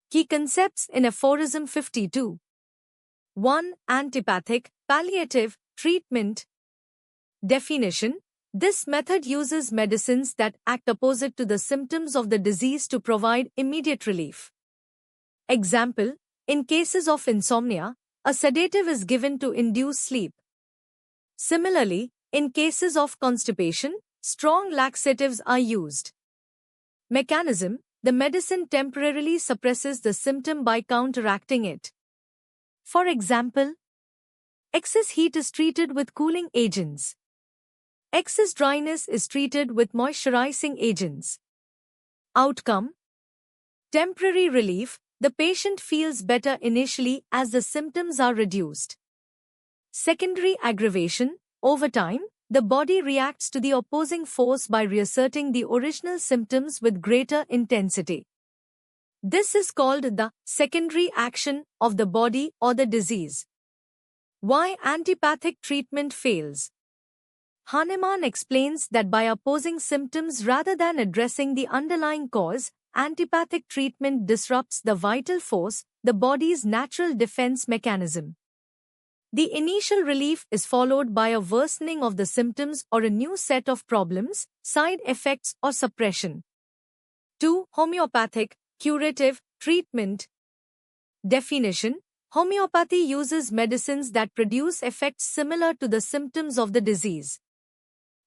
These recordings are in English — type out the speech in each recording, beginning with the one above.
Key concepts in Aphorism 52. 1. Antipathic, palliative, treatment. Definition. This method uses medicines that act opposite to the symptoms of the disease to provide immediate relief. Example. In cases of insomnia, a sedative is given to induce sleep. Similarly, in cases of constipation, strong laxatives are used. Mechanism. The medicine temporarily suppresses the symptom by counteracting it. For example, excess heat is treated with cooling agents. Excess dryness is treated with moisturizing agents. Outcome. Temporary relief. The patient feels better initially as the symptoms are reduced. Secondary aggravation. Over time, the body reacts to the opposing force by reasserting the original symptoms with greater intensity. This is called the secondary action of the body or the disease. Why antipathic treatment fails? Hahnemann explains that by opposing symptoms rather than addressing the underlying cause, antipathic treatment disrupts the vital force, the body's natural defense mechanism. The initial relief is followed by a worsening of the symptoms or a new set of problems, side effects or suppression. 2. Homeopathic, curative, treatment. Definition. Homeopathy uses medicines that produce effects similar to the symptoms of the disease.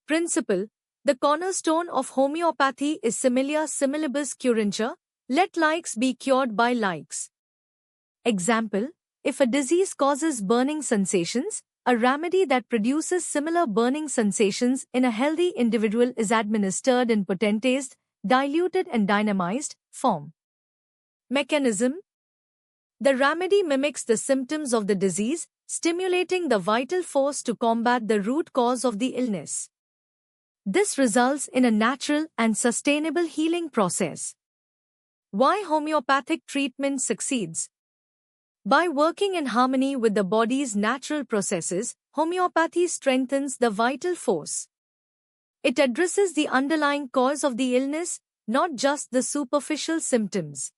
Principle. The cornerstone of homeopathy is similia similibus curantur, let likes be cured by likes. Example. If a disease causes burning sensations, a remedy that produces similar burning sensations in a healthy individual is administered in potentized, diluted and dynamized form. Mechanism. The remedy mimics the symptoms of the disease, stimulating the vital force to combat the root cause of the illness. This results in a natural and sustainable healing process. Why homeopathic treatment succeeds? By working in harmony with the body's natural processes, homeopathy strengthens the vital force. It addresses the underlying cause of the illness, not just the superficial symptoms.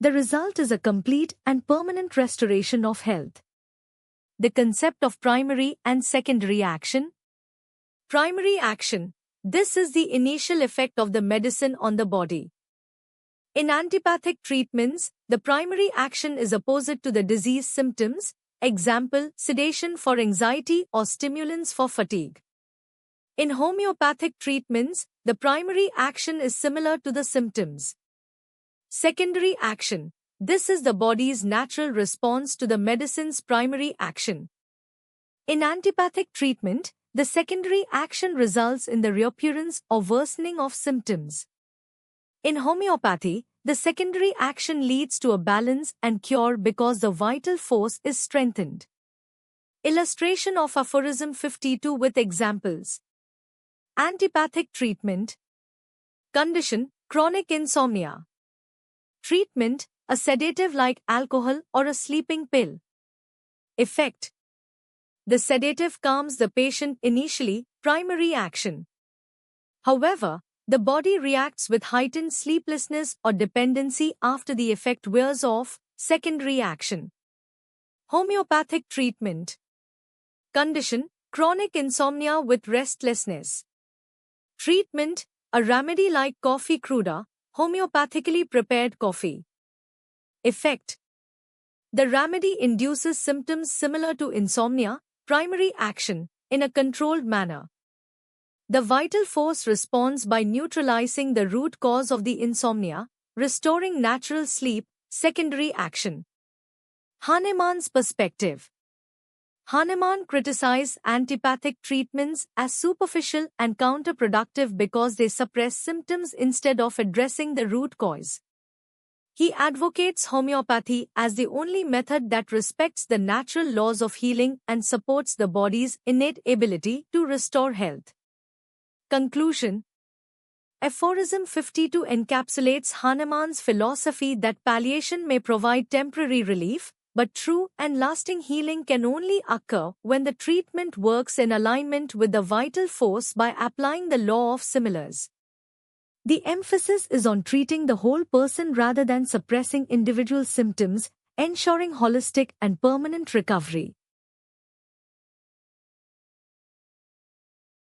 The result is a complete and permanent restoration of health. The concept of primary and secondary action. Primary action. This is the initial effect of the medicine on the body. In antipathic treatments, the primary action is opposite to the disease symptoms, example, sedation for anxiety or stimulants for fatigue. In homeopathic treatments, the primary action is similar to the symptoms. Secondary action. This is the body's natural response to the medicine's primary action. In antipathic treatment, the secondary action results in the reappearance or worsening of symptoms. In homeopathy, the secondary action leads to a balance and cure because the vital force is strengthened. Illustration of Aphorism 52 with examples. Antipathic treatment. Condition, chronic insomnia. Treatment, a sedative like alcohol or a sleeping pill. Effect. The sedative calms the patient initially, primary action. However, the body reacts with heightened sleeplessness or dependency after the effect wears off, secondary action. Homeopathic treatment. Condition, chronic insomnia with restlessness. Treatment, a remedy like coffee cruda, homeopathically prepared coffee. Effect. The remedy induces symptoms similar to insomnia, primary action, in a controlled manner. The vital force responds by neutralizing the root cause of the insomnia, restoring natural sleep, secondary action. Hahnemann's perspective. Hahnemann criticized antipathic treatments as superficial and counterproductive because they suppress symptoms instead of addressing the root cause. He advocates homeopathy as the only method that respects the natural laws of healing and supports the body's innate ability to restore health. Conclusion. Aphorism 52 encapsulates Hahnemann's philosophy that palliation may provide temporary relief, but true and lasting healing can only occur when the treatment works in alignment with the vital force by applying the law of similars. The emphasis is on treating the whole person rather than suppressing individual symptoms, ensuring holistic and permanent recovery.